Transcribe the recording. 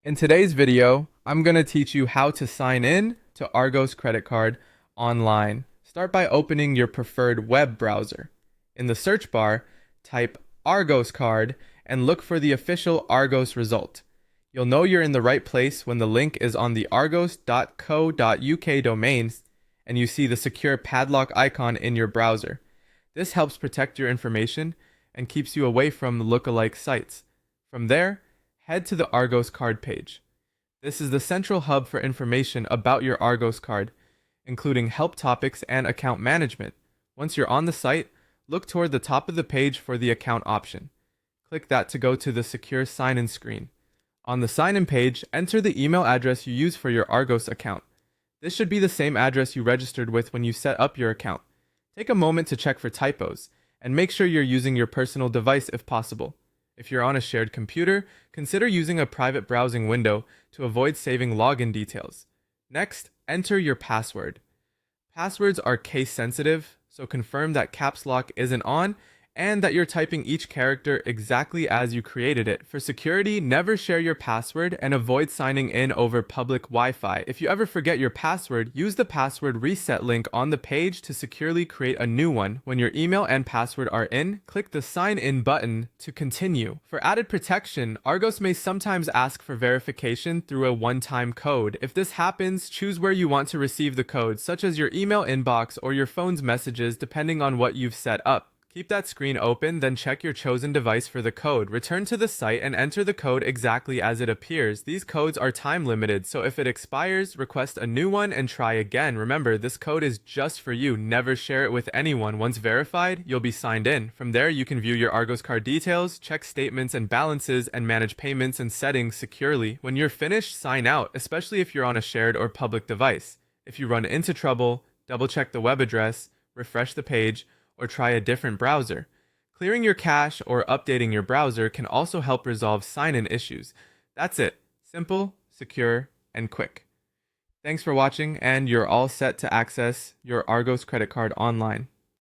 In today's video, I'm going to teach you how to sign in to Argos Credit Card online. Start by opening your preferred web browser. In the search bar, type Argos Card and look for the official Argos result. You'll know you're in the right place when the link is on the argos.co.uk domains and you see the secure padlock icon in your browser. This helps protect your information and keeps you away from lookalike sites. From there, head to the Argos card page. This is the central hub for information about your Argos card, including help topics and account management. Once you're on the site, look toward the top of the page for the account option. Click that to go to the secure sign-in screen. On the sign-in page, enter the email address you use for your Argos account. This should be the same address you registered with when you set up your account. Take a moment to check for typos, and make sure you're using your personal device if possible. If you're on a shared computer, consider using a private browsing window to avoid saving login details. Next, enter your password. Passwords are case sensitive, so confirm that caps lock isn't on and that you're typing each character exactly as you created it. For security, never share your password and avoid signing in over public Wi-Fi. If you ever forget your password, use the password reset link on the page to securely create a new one. When your email and password are in, click the sign in button to continue. For added protection, Argos may sometimes ask for verification through a one-time code. If this happens, choose where you want to receive the code, such as your email inbox or your phone's messages, depending on what you've set up. Keep that screen open, then check your chosen device for the code. Return to the site and enter the code exactly as it appears. These codes are time limited, so if it expires, request a new one and try again. Remember, this code is just for you. Never share it with anyone. Once verified, you'll be signed in. From there, you can view your Argos card details, check statements and balances, and manage payments and settings securely. When you're finished, sign out, especially if you're on a shared or public device. If you run into trouble, double check the web address, refresh the page, or try a different browser. Clearing your cache or updating your browser can also help resolve sign-in issues. That's it. Simple, secure, and quick. Thanks for watching, and you're all set to access your Argos credit card online.